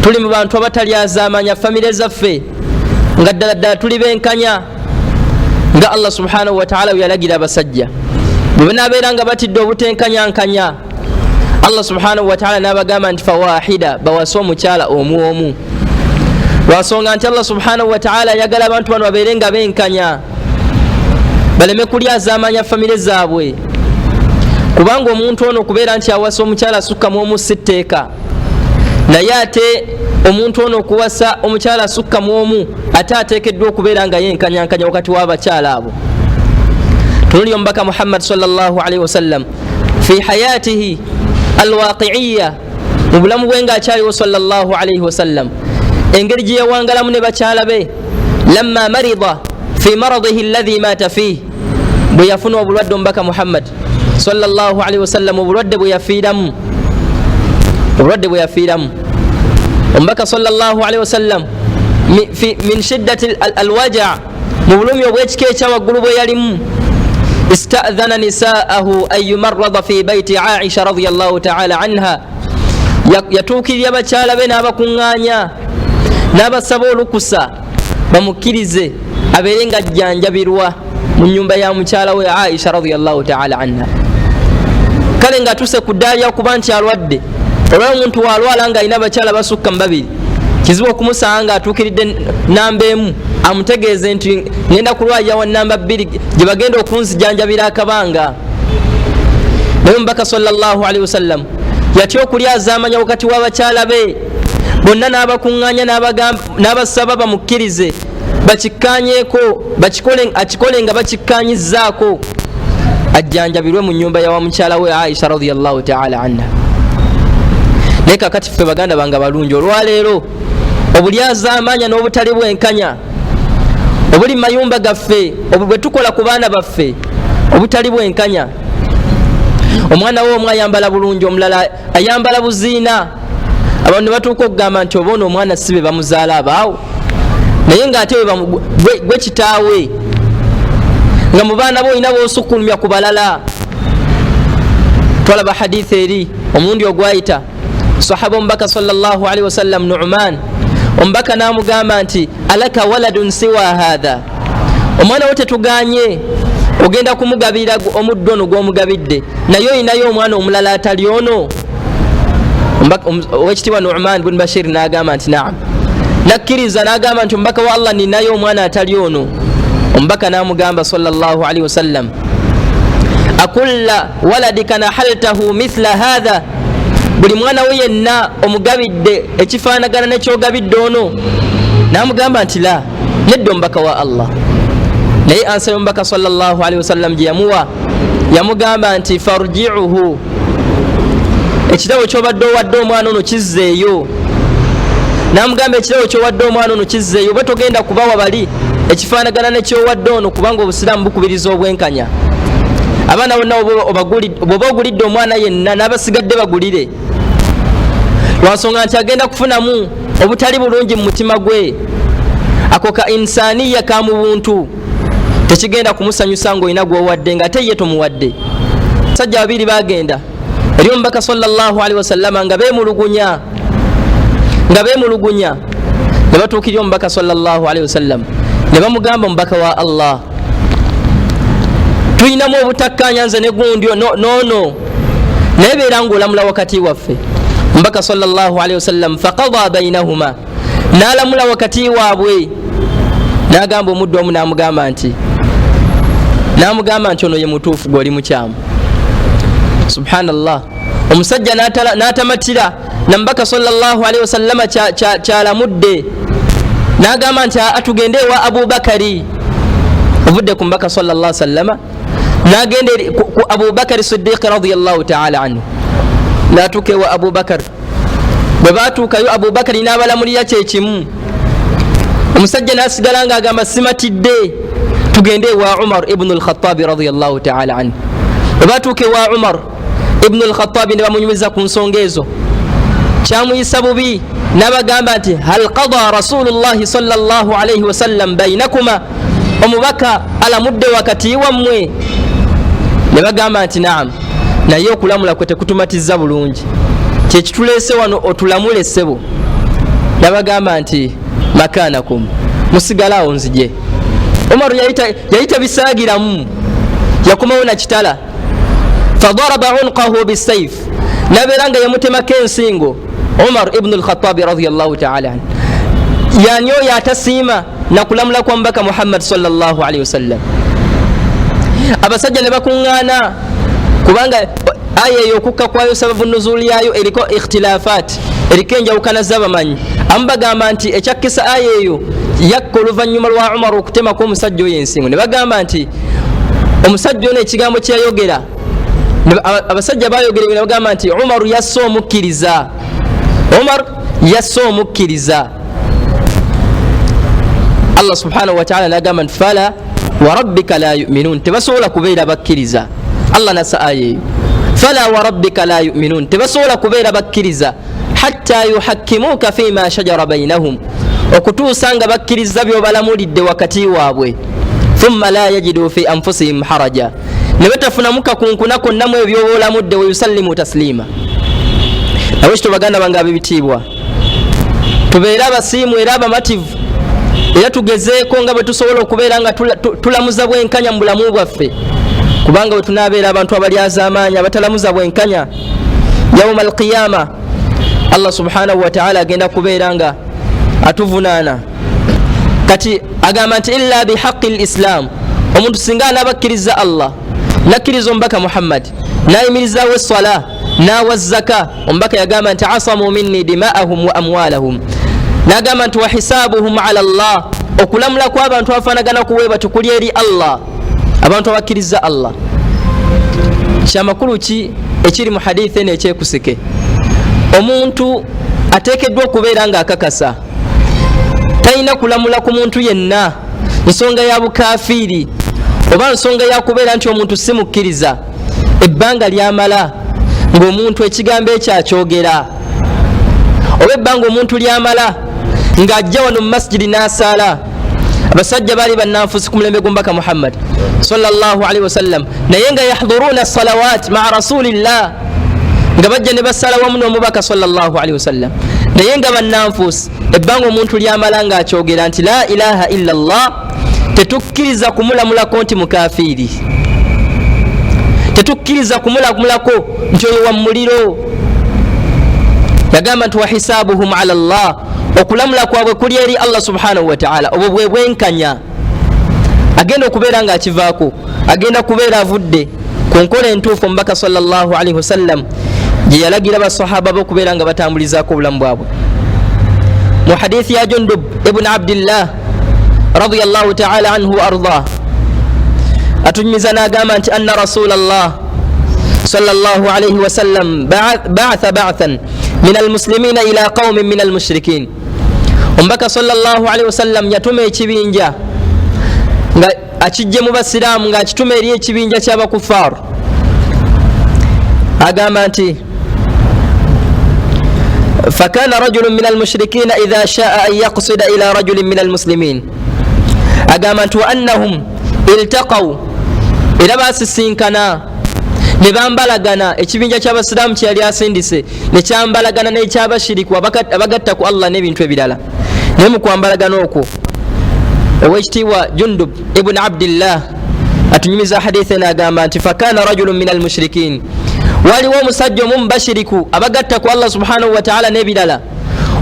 tuli mu bantu abatalyazaamanya famire zaffe nga ddala tuli benkanya nga Allah subhanahu wa ta'ala yalagira abasajja bwe banaabeera nga batidde obutenkanyankanya Allah subhanahu wa ta'ala n'abagamba nti fawahida bawase omukyala omu omu lwasonga nti Allah subhanahu wa ta'ala ayagala abantu bano babeere nga benkanya baleme kulyazaamanya famire zaabwe kubanga omuntu ono okubeera nti awasa omukyala asukka mu omu si tteeka naye ate omuntu ono okuwasa omukyala asukka mu omu ate ateekeddwa okubeera nga yenkanyankanya wakati w'abakyala abo tunuli omubaka Muhammad sallallahu alaihi wasallam fi hayatihi alwaqi'iyya mu bulamu bwe nga akyaliwo sallallahu alaihi wasallam engeri gye yawangalamu ne bakyala be lamma marida fi maradihi alladhi mata fihi bwe yafuna obulwadde omubaka Muhammad sallallahu alaihi wasallam obulwadde bwe yafiiramu omubaka sallallahu alaihi wasallam min shiddati alwaja mu bulumi obw'ekika ekyawaggulu bwe yalimu ista'dhana nisaahu an yumarrada fi baiti Aisha radiyallahu ta'ala anha yatuukirira bakyala be n'abakuŋŋaanya n'abasaba olukusa bamukkirize abeere nga ajjanjabirwa mu nnyumba ya mukyala we Aisha radiyallahu ta'ala anha kale nga tuse ku ddaali okuba nti alwadde olwa omuntu walwala nga alina bakyala basukka mu babiri kizibu okumusanga nga atuukiridde namba emu amutegeeze nti ngenda kulwalira wa namba bbiri gye bagenda okunzijanjabira akabanga naye omubaka sallallahu alaihi wasallam yatya okulyazaamanya wakati w'abakyala be bonna n'abakuŋŋaanya n'abasaba bamukkirize bakikkaanyeeko akikole nga bakikkaanyizzaako ajjanjabirwe mu nnyumba ya wa mukyala we Aisha radiyallahu ta'ala anha naye kakati ffe baganda bange balungi olwaleero obulyazaamanya n'obutali bwenkanya obuli mu mayumba gaffe bwe tukola ku baana baffe obutali bwenkanya omwana we omu ayambala bulungi omulala ayambala buziina abantu ne batuuka okugamba nti oba ono omwana si be bamuzaala abaawo naye ng'ate gwe kitaawe nga mu baana bo olina b'osukkulumya ku balala twalaba hadithi eri omundi ogwayita sahaba omubaka sallallahu alaihi wasallam Nu'man omubaka n'amugamba nti alaka waladun siwa hadha omwana wo tetuganye ogenda kumugabira omuddo ono gw'omugabidde naye olinayo omwana omulala atali ono owekitiibwa Nu'man bin Bashir n'agamba nti naam nakkiriza n'agamba nti omubaka wa Allah ninayo omwana atali ono omubaka n'amugamba sallallahu alaihi wasallam akulla waladika nahaltahu mithla hadha buli mwana we yenna omugabidde ekifaanagana nekyogabidde ono n'amugamba nti la nedda omubaka wa Allah naye ansaba omubaka sallallahu alaihi wasallam gye yamuwa yamugamba nti farji'uhu ekitabo kyobadde owadde omwana ono kizzeeyo n'amugamba ekitabo kyowadde omwana ono kizzeeyo oba togenda kubawa bali ekifaanagana nekyowadde ono kubanga obusiraamu bukubiriza obwenkanya abaana bonna bw'oba ogulidde omwana yenna n'abasigadde bagulire lwansonga nti agenda kufunamu obutali bulungi mu mutima gwe ako ka insaniya ka mu buntu tekigenda kumusanyusa ng'olina gw'owadde ng'ate ye tomuwadde sajja babiri bagenda eri omubaka sallallahu alaihi wasallama nga beemulugunya ne batuukirira omubaka sallallahu alaihi wasallam ne bamugamba omubaka wa Allah tuyinamu obutakkaanya nze ne gundi noono naye beera ng'olamula wakati waffe omubaka sallallahu alaihi wasallam faqada bainahuma n'alamula wakati waabwe n'agamba omuddu omu n'amugamba nti ono ye mutuufu gw'oli mukyamu subhanallah omusajja n'atamatira namubaka sallallahu alaihi wasallama kyalamudde n'agamba nti atugende ewa Abubakari ovudde ku mubaka sallallahu alaihi wasallama n'agenda ku Abubakari Siddiq radiyallahu ta'ala anhu n'atuuka ewa Abubakar bwe baatuukayo Abubakari n'abalamulira kyekimu omusajja n'asigala ng'agamba simatidde tugende ewa Umar ibn al-Khattabi radiyallahu ta'ala anhu bwe baatuuka ewa Umar ibn al-Khattabi ne bamunyumiza ku nsonga ezo kyamuyisa bubi n'abagamba nti hal qada rasulullahi sallallahu alaihi wasallam bainakuma omubaka alamudde wakati wammwe ne bagamba nti naam naye okulamula kwe tekutumatiza bulungi kyekituleese wano otulamule ssebo nabagamba nti makanakum musigalawo nzije. Umar yayita bisagiramu yakomawo na kitala fadaraba unqahu bisayf naberanga yamutemako ensingo. Umar ibn al-Khattab radiyallahu ta'ala anhu yanyo yatasiima nakulamula kwa mbaka Muhammad sallallahu alaihi wasallam. Abasajja ne bakungana kubanga aya eyokukka kwayo sababu nuzuli yayo eriko ikhtilafat erikenja ukana zabamanyi ambagamba nti ekyakisa aya eyo yakko oluvanyuma lwa Umar okutema ko omusajja oyo ensingo. Ne bagamba nti omusajja ono ekigambo kyayogera abasajja bayogera ne bagamba nti Umar yasso omukkiriza. Umar yasso omukkiriza. Allah subhanahu wa ta'ala nagamba nti fala wa rabbika la yu'minun tebasobola kubeera bakkiriza. Allah nasa aya fala wa rabbika la yu'minun tebasobola kubeera bakkiriza hatta yuhakkimuka fima shajara bainahum okutuusa nga bakkiriza byobalamulidde wakati waabwe thumma la yajidu fi anfusihim haraja ne batafunamu kakunkuna konna mu ebyobalamudde wa yusallimu taslima. Nawe kitubaganda bange ab'ebitiibwa tubeere abasiimu era abamativu era tugezeeko nga bwe tusobola okubeera nga tulamuza bwenkanya mu bulamu bwaffe kubanga bwe tunaabeera abantu abalyaza amaanyi abatalamuza bwenkanya yauma alqiyama Allah subhanahu wa ta'ala agenda kubeera nga atuvunaana. Kati agamba nti illa bihaqqi lislam omuntu singa anabakkiriza Allah nakkiriza omubaka Muhammad nayimirizawo essala nawa zaka omubaka yagamba nti asamu minni dima'ahum wa amwalahum nagamba nti wa hisabuhum ala Allah okulamula kw'abantu afaanagana kuweeba tukuli eri Allah abantu abakkiriza Allah. Kyamakulu ki ekiri mu hadithi eno ekyekusike omuntu ateekeddwa okubeera nga akakasa talina kulamula ku muntu yenna nsonga ya bukafiiri oba nsonga ya kubeera nti omuntu si mukkiriza ebbanga lyamala ng'omuntu ekigambo ekyo akyogera oba ebbanga omuntu lyamala ng'ajja wano mu masjidi n'asaala. Abasajja baali bannanfusi ku mulembe gw'omubaka Muhammad sallallahu alaihi wasallam naye nga yahduruna salawat ma'a rasulillah nga bajja ne basala wamu n'omubaka sallallahu alaihi wasallam naye nga bannanfusi ebbanga omuntu lyamala ng'akyogera nti la ilaha illa Allah tetukkiriza kumulamulako nti mukafiiri tetukkiriza kumulamulako nti oyo wa muliro. Yagamba nti wa hisabuhum ala Allah okulamula kwabwe kuli eri Allah subhanahu wa ta'ala obwo bwe bwenkanya agenda okubeera nga akivaako agenda kubeera avudde ku nkola entuufu omubaka sallallahu alaihi wasallam gye yalagira basahaba be okubeera nga batambulizaako obulamu bwabwe. Mu hadithi ya Jundub ibn Abdillah radiyallahu ta'ala anhu wa ardah atunyumiza n'agamba nti anna rasulallah sallallahu alaihi wasallam ba'atha ba'than min almuslimina ila qaumin min almushrikin. Omubaka sallallahu alaihi wasallam yatuma ekibinja nga akijje mu basiraamu nga akituma eri ekibinja ky'abakufaaru agamba nti fakana rajulun min almushrikina idha shaa an yaqsida ila rajulin min almuslimin agamba nti wa annahum iltaqaw era basisinkana ne bambalagana ekibinja ky'abasiraamu kyeyali asindise ne kyambalagana n'ekyabashiriku abagatta ku Allah n'ebintu ebirala. Naye mu kwambalagana okwo owekitiibwa Jundub ibn Abdillah atunyumiza hadithi n'agamba nti fakana rajulun min almushrikin waliwo omusajja omu mubashiriku abagatta ku Allah subhanahu wa ta'ala n'ebirala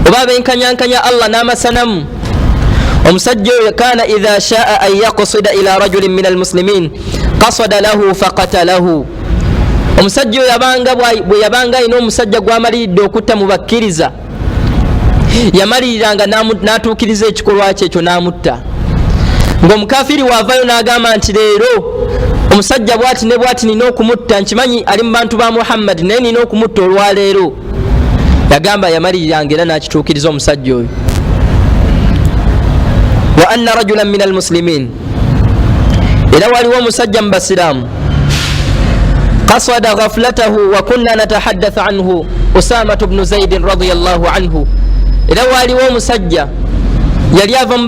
oba abenkanyankanya Allah n'amasanamu. Omusajja oyo kana idha shaa an yaqsida ila rajulin min almuslimin qasada lahu faqatalahu. Omusajja oyo bwe yabanga alina omusajja gw'amaliridde okutta mu bakkiriza yamaliriranga n'atuukiriza ekikolwa kye ekyo n'amutta. Ng'omukafiri waavayo n'agamba nti leero omusajja bw'ati ne bw'ati nina okumutta nkimanyi ali mu bantu ba Muhammad naye nina okumutta olwaleero. Yagamba yamaliriranga era n'akituukiriza omusajja oyo. Wa anna rajulan min almuslimin era waliwo omusajja mu basiraamu qasada ghaflatahu wa kunna natahaddathu anhu Usama ibn Zaid radiyallahu anhu era waliwo omusajja yali ava mu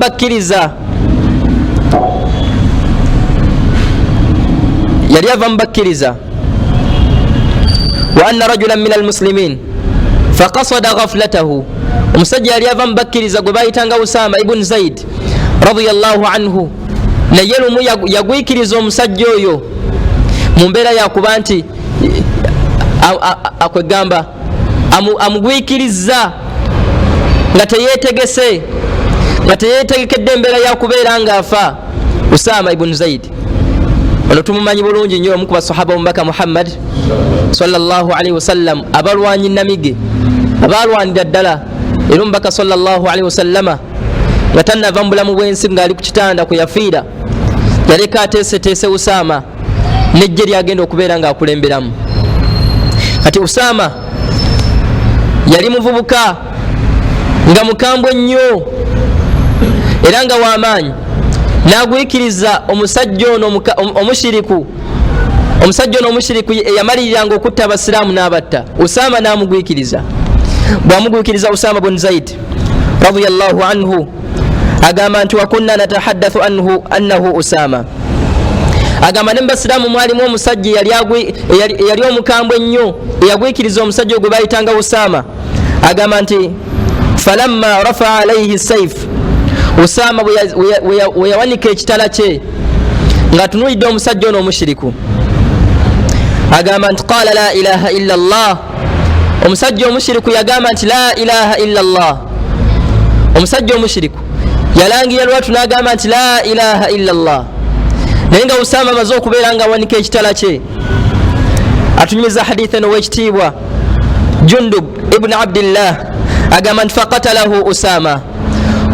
bakkiriza wa anna rajulan min almuslimin faqasada ghaflatahu omusajja yali ava mubakkiriza gwe bayitanga Usama ibn Zaid radiyallahu anhu, naye lumu yagwikiriza omusajja oyo mu mbeera yakuba nti akwegamba amugwikiriza nga teyeetegese, nga teyeetegekedde embeera yakubeera ng'afa. Usama ibn Zaid ono tumumanyi bulungi nnyo, omu ku basahaba omubaka Muhammad sallallahu alaihi wasallam, abalwanyi namige abalwanira ddala era omubaka sallallahu alaihi wasallama nga tannava mu bulamu bw'ensi ng'ali ku kitanda kwe yafiira, yaleka ateeseteese Usama nejje lyagenda okubeera ng'akulemberamu. Kati Usama yali muvubuka nga mukambwe nnyo era nga w'amaanyi, n'agwikiriza omusajja ono omushiriku, omusajja ono omushiriku eyamaliriranga okutta abasiraamu n'abatta. Usama n'amugwikiriza. Bw'amugwikiriza Usama bun Zaid radiyallahu anhu agamba nti wakunna natahaddathu annahu Usama, agamba ne mubasiraamu mwalimu omusajja yali omukambwe ennyo eyagwikiriza omusajja ogwe bayitanga Usama. Agamba nti falamma rafaa alaihi saif, Usama bwe yawanika ekitala kye ng'atunulidde omusajja ono omushiriku, agamba nti qala la ilaha illa Allah. Omusajja omushiriku yagamba nti la ilaha illa Allah. Omusajja omushiriku yalangira lwatu n'agamba nti la ilaha illa Allah, naye nga Usama amaze okubeera nga awanika ekitala kye. Atunyumiza hadithi eno w'ekitiibwa Jundub ibn Abdillah agamba nti faqatalahu Usama.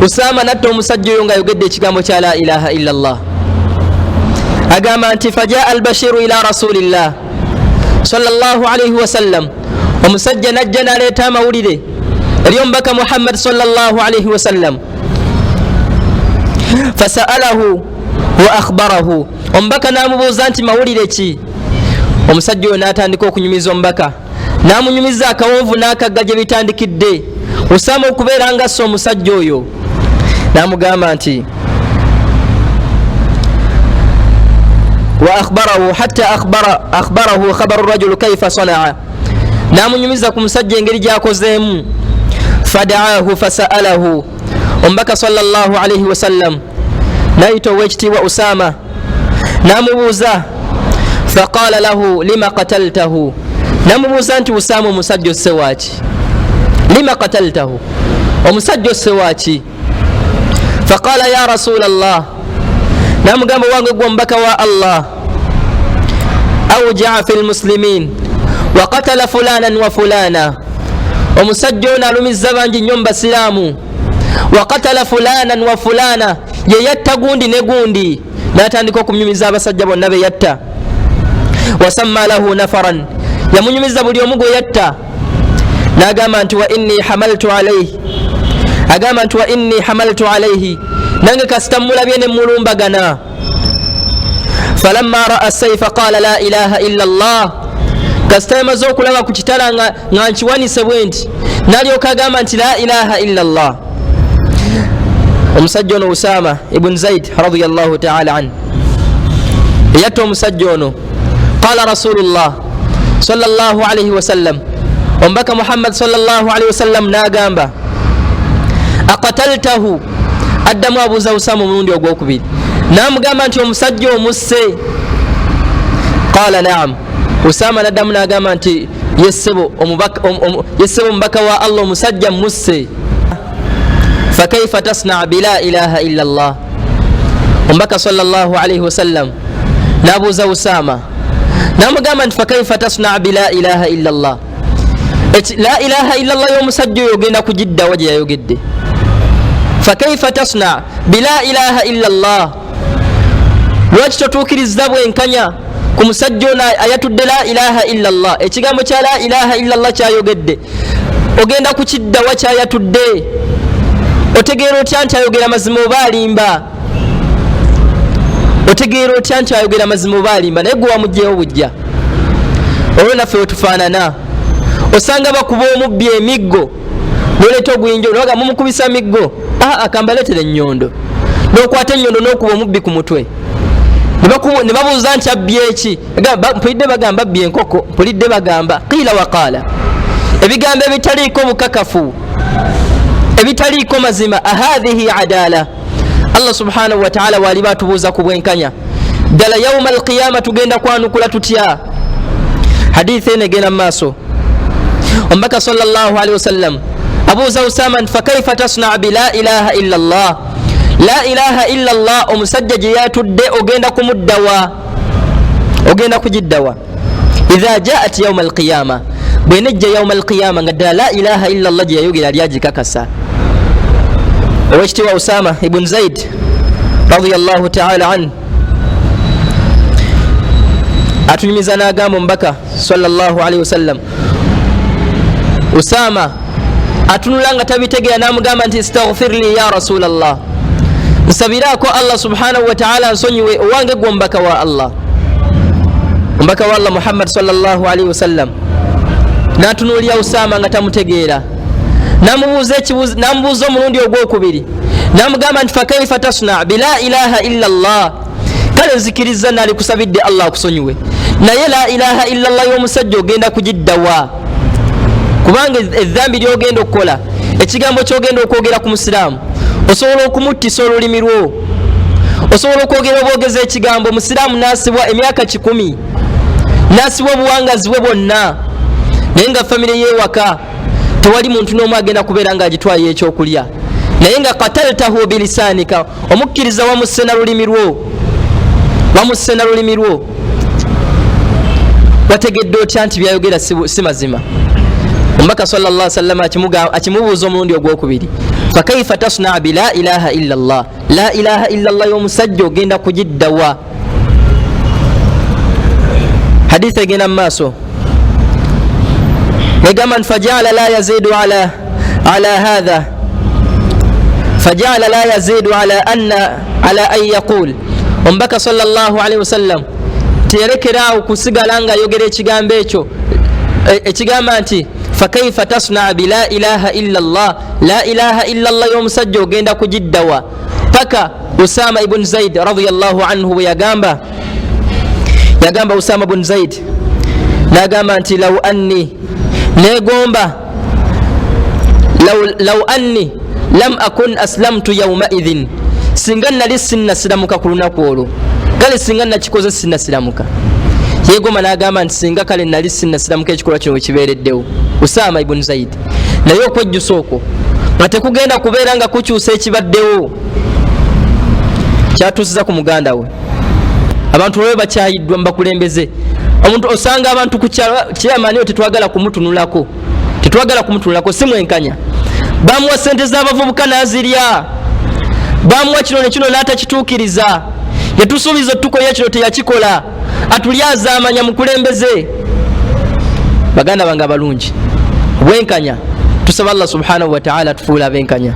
Usama natta omusajja oyo ng'ayogedde ekigambo kya la ilaha illa Allah. Agamba nti fajaa albashiru ila rasulillah sallallahu alaihi wasallam, omusajja najja n'aleeta amawulire eri omubaka Muhammad sallallahu alaihi wasallam. Fasa'alahu wa akhbarahu, omubaka n'amubuuza nti mawulire ki? Omusajja oyo n'atandika okunyumiza omubaka, n'amunyumiza akawonvu n'akagga gye bitandikidde. Usama okubeera nga assa omusajja oyo n'amugamba nti wa akhbarahu hatta akhbarahu khabaru rajulu kaifa sanaa, n'amunyumiza ku musajja engeri gy'akozeemu. Fadaahu fasa'alahu, omubaka sallallahu alaihi wasallam n'ayita ow'ekitiibwa Usama n'amubuuza. Faqala lahu lima qataltahu, n'amubuuza nti Usama omusajja osse waaki? Lima qataltahu, omusajja osse waaki? Faqala ya rasulallah, n'amugamba wange gwe omubaka wa Allah, awjaa fi lmuslimin wa qatala fulanan wa fulana, omusajja ono alumizza bangi nnyo mu basiraamu. Wa qatala fulanan wa fulana, ye yatta gundi ne gundi, n'atandika okumunyumiza abasajja bonna be yatta. Wasamma lahu nafaran, yamunyumiza buli omu gwe yatta. N'agamba nti wa inni hamaltu alayhi, agamba nti wa inni hamaltu alayhi, nange kasita mulabye ne mulumbagana. Falamma ra'a sayfa qala la ilaha illa Allah, kasita yamaze okulaba ku kitala nga nkiwanise bwe nti n'alyoka agamba nti la ilaha illa Allah. Omusajja ono Usama ibn Zaid radiyallahu ta'ala anhu yatta omusajja ono. Qala rasulullah sallallahu alaihi wasallam, omubaka Muhammad sallallahu alaihi wasallam n'agamba aqataltahu, addamu abuuza Usama omulundi ogwokubiri, n'amugamba nti omusajja omusse? Qala naam. Usama n'addamu n'agamba nti yessebo omubaka wa Allah omusajja musse. Fakaifa tasna bila ilaha illa Allah, omubaka sallallahu alaihi wasallam n'abuuza Usama n'amugamba nti fakaifa tasna bila ilaha illa Allah, la ilaha illa Allah y'omusajja oyo ogenda kugiddawa gye yayogedde? Fakaifa tasna bila ilaha illa Allah, lwaki totuukiriza bwenkanya ku musajja ono ayatudde la ilaha illa Allah? Ekigambo kya la ilaha illa Allah kyayogedde, ogenda kukiddawa kyayatudde? Otegeera otya nti ayogera mazima oba alimba? Otegeera otya nti ayogera mazima oba alimba? Naye gwe wamugjeewo bujja. Olwo naffe wetufaanana, osanga bakuba omubbi emiggo, noleeta oguyinjo noga mumukubisa miggo, akambaleetera ennyondo, n'okwata ennyondo n'okuba omubbi ku mutwe. Ne babuuza nti abbye eki? Mpulidde bagamba abbye enkoko, mpulidde bagamba qiila wa qaala, ebigambo ebitaliiko bukakafu. ebitaliko mazima. Ahadhihi adala. Allah subhanahu wa ta'ala wali batubuuza ku bwenkanya ddala yawma alqiyama tugenda kwanukula tutya. Hadithi ene gena maaso. Omubaka sallallahu alaihi wasallam abuuza Usama fa kaifa tasna bi la ilaha illa Allah. La ilaha illa Allah omusajja gye yatudde ogenda kumuddawa, ogenda kugiddawa. Idha jaat yawma alqiyama, bwenejja yawma alqiyama nga ddala la ilaha illa Allah gye yayogera lyagikakasa. Owekitiibwa Usama ibn Zaid radiyallahu ta'ala anhu atunyumiza n'agamba omubaka sallallahu alaihi wasallam, Usama atunula nga tabitegeera n'amugamba nti istaghfir li ya rasulallah, nsabirako Allah subhanahu wa ta'ala nsonyiwe owange gwe omubaka wa Allah. Omubaka wa Allah Muhammad sallallahu alaihi wasallam n'atunuulira Usama nga tamutegeera, n'amubuuza omulundi ogwokubiri n'amugamba nti fa kaifa tasna bi la ilaha illa Allah. Kale nzikiriza nali kusabidde Allah akusonyiwe, naye la ilaha illa Allah y'omusajja ogenda kugiddawa, kubanga eddambi ly'ogenda okukola, ekigambo ky'ogenda okwogera ku musiraamu, osobola okumuttisa olulimi lwo, osobola okwogera obwogeza ekigambo musiraamu n'asibwa emyaka 10, n'asibwa obuwangazi bwe bwonna, naye nga famire y'ewaka tewali muntu n'omu agenda kubeera ng'agitwayo ekyokulya, naye nga qataltahu bilisanika, omukkiriza wamusse na lulimi lwo, wamusse na lulimi lwo, wategedde otya nti byayogera si mazima. Omubaka sallallahu alaihi wasallam akimubuuza omulundi ogwokubiri, fa kaifa tasna bi la ilaha illa Allah. La ilaha illa Allah y'omusajja ogenda kugiddawa. Hadithi egenda mu maaso negamba nti fajala la yazidu ala hadha, fajala la yazidu ala an yaqul. Omubaka sallallahu alaihi wasallam teyerekeraawo kusigala nga ayogera ekigambo ekyo ekigamba nti fa kaifa tasna bi la ilaha illa Allah. La ilaha illa Allah y'omusajja ogenda kugiddawa paka Usama ibn Zaid radiyallahu anhu bwe yagamba Usama ibn Zaid n'agamba nti law anni, negomba law anni lam akun aslamtu yawma idhin, singa nali sinnasiramuka ku lunaku olwo, kale singa nakikoze sinnasiramuka. Yegoma n'agamba nti singa kale nali sinnasiramuka ekikolwa kino wekibeereddewo. Usama ibn Zaid naye okwejjusa okwo nga tekugenda kubeera nga kukyusa ekibaddewo, kyatuusiza ku muganda we. Abantu olwe bakyayiddwa mubakulembeze, omuntu osanga abantu ku kyamaniyo tetwagala kumutunulako, si mwenkanya. Bamuwa sente z'abavubuka n'azirya, bamuwa kino nekino n'atakituukiriza, netusuubiza otukola kino teyakikola, atulyaza amanya mukulembeze. Baganda bange abalungi, bwenkanya tusaba Allah subhanahu wa ta'ala tufuula abenkanya.